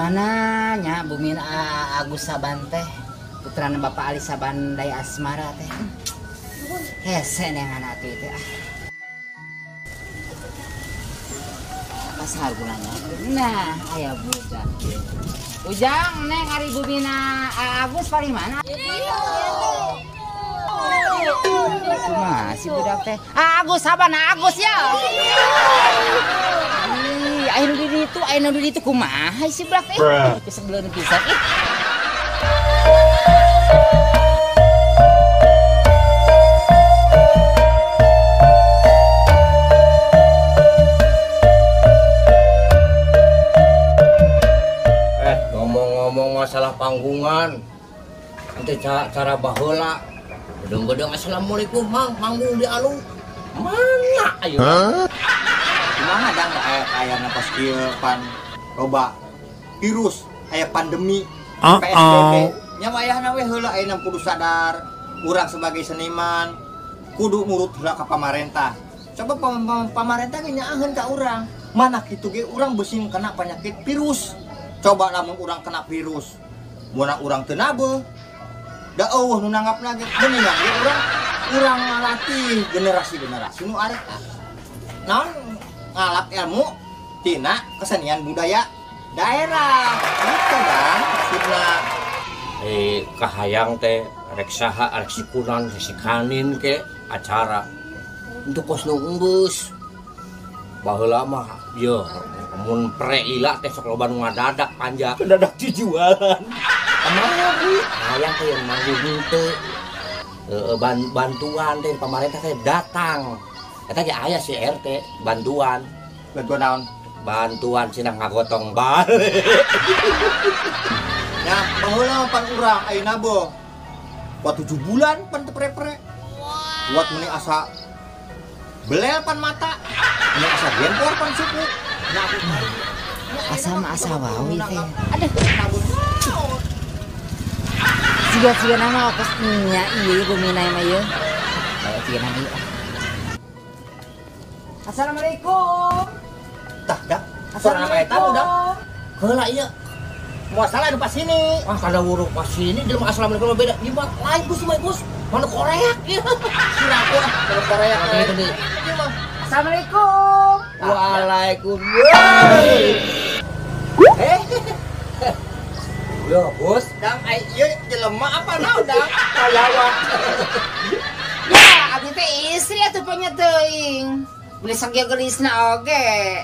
Kumaha nya Bumin Agus Saban teh putrana Bapak Ali Saban Daya Asmara teh. Hese nengan atuh teh. Pasal gunanya. Nah, aya bujang. Ujang neng ari Bumina Agus paling mana? Kumaha si budak teh? Agus Saban Agus ya. Ayo di itu kumaha si budak teh? Sebelum pisan ih. Ngomong masalah panggungan, nanti cara baheula. Gedung-gedung assalamualaikum manggung di alung. Mana ayo? Kumaha dang aya pas kieu pan loba virus aya pandemi PSBB. Nya wayahna we heula ayeuna kudu sadar urang sebagai seniman kudu nurut heula ka pamarentah. Coba pamarentah ge nyaaheun ka urang. Mana kitu ge urang beusin kena penyakit virus. Coba lamun urang kena virus. Mun urang teu nabeuh da eueuh nu nanggapna ge geuning ge urang ngalatih generasi nu arek. Naon ngalap ilmu tina kesenian budaya daerah gitu kan maksudna kahayang teh rek saha rek sikunan sikanin ke acara untuk kos nu embus baheula mah ieu mun preila teh sok loba nu ngadadak panja dadak dijualan kumaha hayang teh yang manggung teu bantuan teh pemerintah teh datang eta ge aya si RT bantuan naon? Bantuan cenah ngagotong bal. Ya, baheula pan urang ayeuna boh. Buat 7 bulan pan teu pre-pre. Buat meuni asa belel pan mata. Meuni asa gempor pan suku. Asa mah asa wawi teh. Aduh. Siga nama kos nya ieu Bumina mah ieu. Aya siga nama ieu. Assalamualaikum. Tah, dah. Suara nama eta udah. Heula ieu. Masalah anu pas sini. Wah, kada wuruk pas sini dia mah assalamualaikum beda. Ieu mah lain Gus, mah Gus. Mana koreak ieu. Siraku ah, kalau koreak teh. Assalamualaikum. Waalaikumsalam. Yo, Bos. Dang ieu jelema apa naon dang? Kayawan. Ya, abdi teh istri atuh nya teuing. Beli sagya gelisna oge.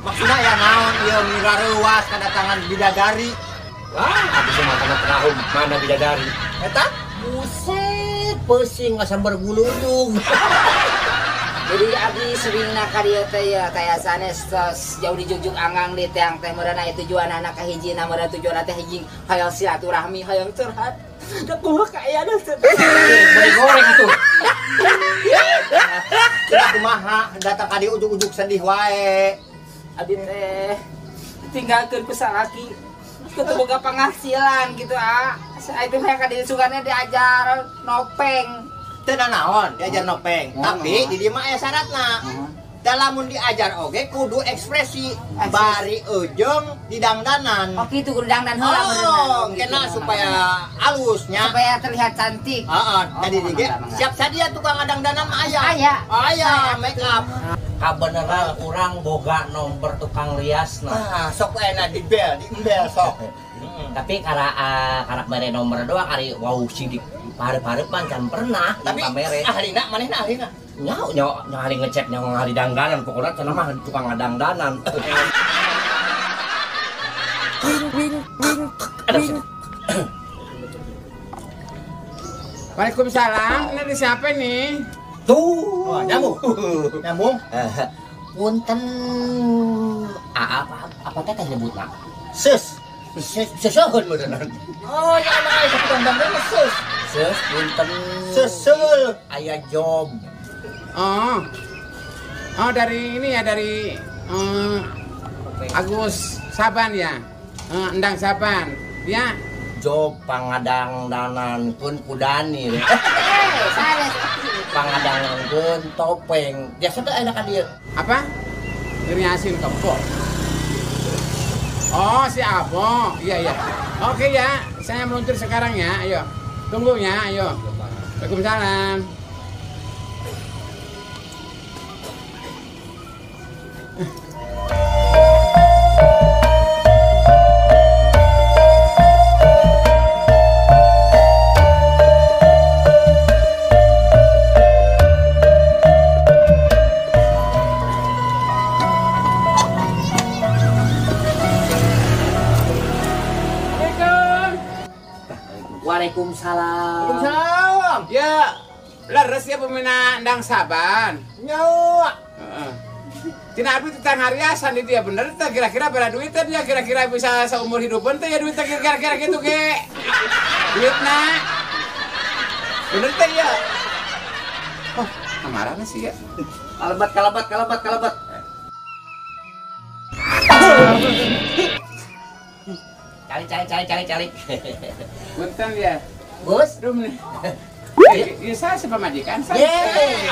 Maksudna ya naon ieu mirareuwas kedatangan bidadari. Wah, abis mah kana terahum mana bidadari. Eta? Buset, pusing asa bergulung. Jadi abdi seringna ka dieu teh ya taya sanes jauh di jugjug anggang di teang teh meurana tujuan anak ka hijina meurana tujuan teh hiji hayang silaturahmi hayang curhat. Da kumaha kaayana teh. Beri goreng itu. Kita kumaha datang ka di ujug-ujug sedih wae. Abdi teh tinggalkeun ku salaki. Kudu boga penghasilan gitu Itu hayang ka dieu sugarna diajar nopeng. Teu naon diajar nopeng, tapi di dieu mah aya syaratna. Dalamun diajar oge kudu ekspresi bari ujung didangdanan. Oh kitu kudu dangdan heula beneran. Kena supaya halusnya. Supaya terlihat cantik. Heeh, tadi ge siap sadia tukang ngadangdanan mah aya. Aya make up. Kabeneran urang boga nomor tukang liasna. Sok enak di embel sok. Tapi karak mere nomor doang ari wau sidik pare-pare pancan pernah tapi pamere. Ahlina manehna ahlina. Nya hari ngecek nya hari dangdanan pokoknya cenah mah tukang ngadangdanan. Wing. Waalaikumsalam. Ini siapa nih? Tuh, Oh, nyambung. Punten apa teh nyebutna? Sus. Seseuheun beneran. Oh, ya anak aya tukang dangdang sus. Ses punten Sesul. aya job. Oh dari ini ya dari Agus Saban ya. Endang Saban. Ya. Job pangadangdanan pun kudani. Sanes. Pangadangkeun topeng. Biasa teh enak ka dieu. Apa? Ini asin kempot. Oh, si Abo. Iya, iya. Oke ya, saya meluncur sekarang ya. Ayo. Tunggu ya, ayo. Waalaikumsalam. Waalaikumsalam. Waalaikumsalam. Ya, leres ya pemina ndang saban. Nyawa. Heeh. Tina abi tentang hariasan itu ya bener teh kira-kira berapa duitnya dia kira-kira bisa seumur hidupan teh ya duitnya kira-kira gitu ge. Duitna. Bener teh ya. Oh, amarana sih ya. Kalabat. Cari. Punten ya. Bos. Aduh nih. Ya saya sepamajikan saya. Yeay.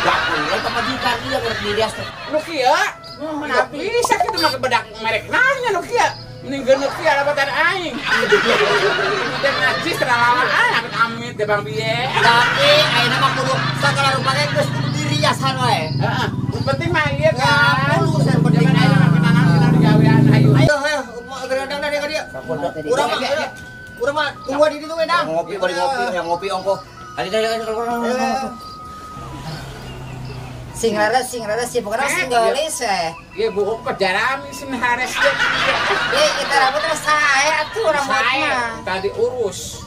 Gak boleh pemajikan dia berdiri teh. Nu kieu. Kenapa bisa kita make bedak merek nanya nu kieu. Mending nu kieu dapatan aing. Dan najis terlalu aing amit teh Bang Biye. Tapi ayeuna mah kudu sakala rupana geus kudu diriasan wae. Heeh. Penting mah ieu kan. Yang penting Jangan aja make nanan digawean ayo. Ayo, geradang dari ka dia. Urang mah tunggu di ditu we dang. Ngopi bari ngopi, yang ngopi ongko. Ayo. Sing rada sih pokoknya sing gelis Ieu buuk pejarami sin hares teh. Kita rambut terus saya tuh rambutnya. Saya tadi urus.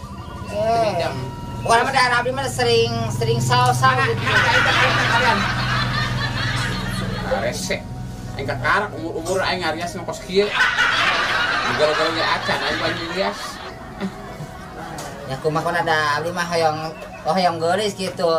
Bukan mah daerah abdi mah sering saus-saus gitu. Kalian. Rese. Aing kakarak umur aing ngarias ngkos kieu. Gara-gara ge acan aing banyu rias. Ya kumaha ada abdi mah hoyong geulis gitu.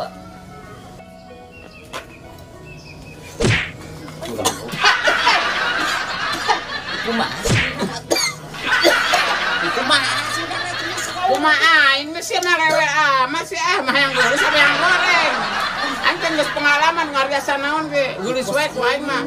Kumaha aing geus mah lewe amat sih mah yang geulis sama yang goreng. Aing teh geus pengalaman ngariasan naon ge geulis wae ku aing mah.